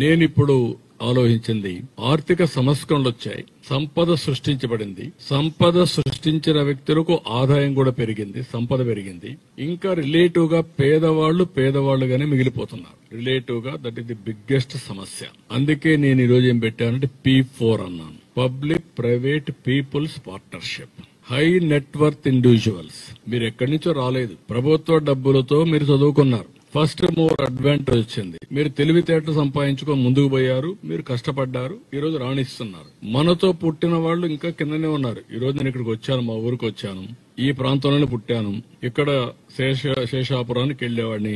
నేనిప్పుడు ఆలోచించింది ఆర్థిక సంస్కరణలు వచ్చాయి, సంపద సృష్టించబడింది, సంపద సృష్టించిన వ్యక్తులకు ఆదాయం కూడా పెరిగింది, సంపద పెరిగింది. ఇంకా రిలేటివ్ గా పేదవాళ్లుగానే మిగిలిపోతున్నారు. రిలేటివ్ గా దట్ ఈస్ ది బిగ్గెస్ట్ సమస్య. అందుకే నేను ఈ రోజు ఏం పెట్టానంటే P4 అన్నాను, public private people's partnership. High net worth individuals, మీరు ఎక్కడి నుంచో రాలేదు, ప్రభుత్వ డబ్బులతో మీరు చదువుకున్నారు. ఫస్ట్ మోర్ అడ్వాంటేజ్ వచ్చింది, మీరు తెలివితేటలు సంపాదించుకొని ముందుకు పోయారు, మీరు కష్టపడ్డారు, ఈ రోజు రాణిస్తున్నారు. మనతో పుట్టిన వాళ్ళు ఇంకా కిందనే ఉన్నారు. ఈ రోజు నేను ఇక్కడికి వచ్చాను, మా ఊరికి వచ్చాను, ఈ ప్రాంతంలోనే పుట్టాను. ఇక్కడ శేషాపురానికి వెళ్లేవాడిని,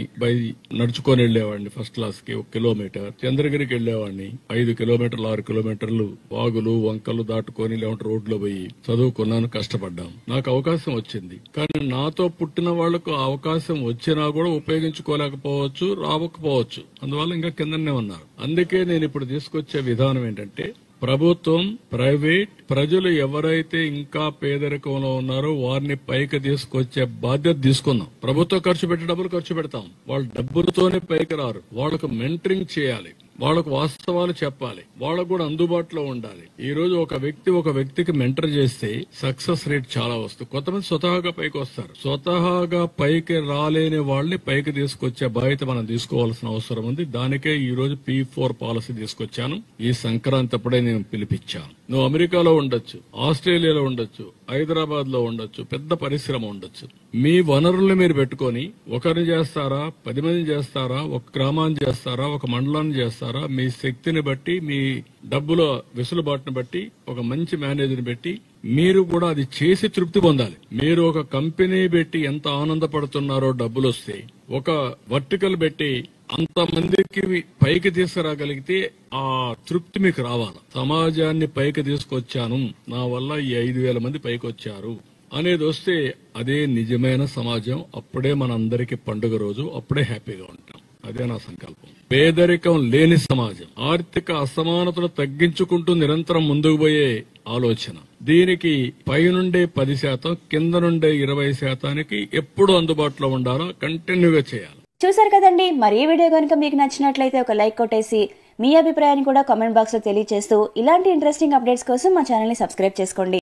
నడుచుకొని వెళ్లేవాడిని ఫస్ట్ క్లాస్ కి 1 కిలోమీటర్. చంద్రగిరికి వెళ్లేవాడిని 5 కిలోమీటర్లు 6 కిలోమీటర్లు వాగులు వంకలు దాటుకొని లేకుంటే రోడ్లో పోయి చదువుకున్నాను, కష్టపడ్డాను. నాకు అవకాశం వచ్చింది. కానీ నాతో పుట్టిన వాళ్లకు అవకాశం వచ్చినా కూడా ఉపయోగించుకోలేకపోవచ్చు, రావకపోవచ్చు. అందువల్ల ఇంకా కిందనే ఉన్నారు. అందుకే నేను ఇప్పుడు తీసుకొచ్చే విధానం ఏంటంటే, ప్రభుత్వం, ప్రైవేట్, ప్రజలు ఎవరైతే ఇంకా పేదరికంలో ఉన్నారో వారిని పైకి తీసుకొచ్చే బాధ్యత తీసుకుందాం. ప్రభుత్వం ఖర్చు పెట్టే డబ్బులు ఖర్చు పెడతాం, వాళ్ళ డబ్బులతోనే పైకి రారు. వాళ్ళకు మెంటరింగ్ చేయాలి, వాళ్ళకు వాస్తవాలు చెప్పాలి, వాళ్ళకు కూడా అందుబాటులో ఉండాలి. ఈ రోజు ఒక వ్యక్తికి మెంటర్ చేస్తే సక్సెస్ రేట్ చాలా వస్తుంది. కొంతమంది స్వతహాగా పైకి వస్తారు, స్వతహాగా పైకి రాలేని వాళ్ళని పైకి తీసుకొచ్చే బాధ్యత మనం తీసుకోవాల్సిన అవసరం ఉంది. దానికే ఈ రోజు P4 పాలసీ తీసుకొచ్చాను. ఈ సంక్రాంతి అప్పుడే నేను పిలిపించాను. నువ్వు అమెరికాలో ఉండొచ్చు, ఆస్ట్రేలియాలో ఉండొచ్చు, హైదరాబాద్ లో ఉండొచ్చు, పెద్ద పరిశ్రమ ఉండొచ్చు. మీ వనరుల్ని మీరు పెట్టుకొని ఒకరిని చేస్తారా, 10 మందిని చేస్తారా, ఒక గ్రామాన్ని చేస్తారా, ఒక మండలాన్ని చేస్తారా, మీ శక్తిని బట్టి, మీ డబ్బుల వెసులుబాటును బట్టి ఒక మంచి మేనేజర్ని పెట్టి మీరు కూడా అది చేసి తృప్తి పొందాలి. మీరు ఒక కంపెనీ పెట్టి ఎంత ఆనందపడుతున్నారో డబ్బులు వస్తే, ఒక వర్టికల్ పెట్టి అంతమందికి పైకి తీసుకురాగలిగితే ఆ తృప్తి మీకు రావాలి. సమాజాన్ని పైకి తీసుకొచ్చాను, నా వల్ల ఈ 5,000 మంది పైకి వచ్చారు అనేది వస్తే అదే నిజమైన సమాజం. అప్పుడే మనందరికీ పండుగ రోజు, అప్పుడే హ్యాపీగా ఉంటాం. అదే నా సంకల్పం. పేదరికం లేని సమాజం, ఆర్థిక అసమానతలు తగ్గించుకుంటూ నిరంతరం ముందుకు పోయే ఆలోచన. దీనికి పైనుండే 10%, కింద నుండే 20% ఎప్పుడు అందుబాటులో ఉండాలో కంటిన్యూగా చేయాలి. చూసారు కదండి. మరి ఈ వీడియో కనుక మీకు నచ్చినట్లయితే ఒక లైక్ కొట్టేసి మీ అభిప్రాయాన్ని కూడా కామెంట్ బాక్స్ లో తెలియజేస్తూ ఇలాంటి ఇంట్రెస్టింగ్ అప్డేట్స్ కోసం మా ఛానల్ ని సబ్స్క్రైబ్ చేసుకోండి.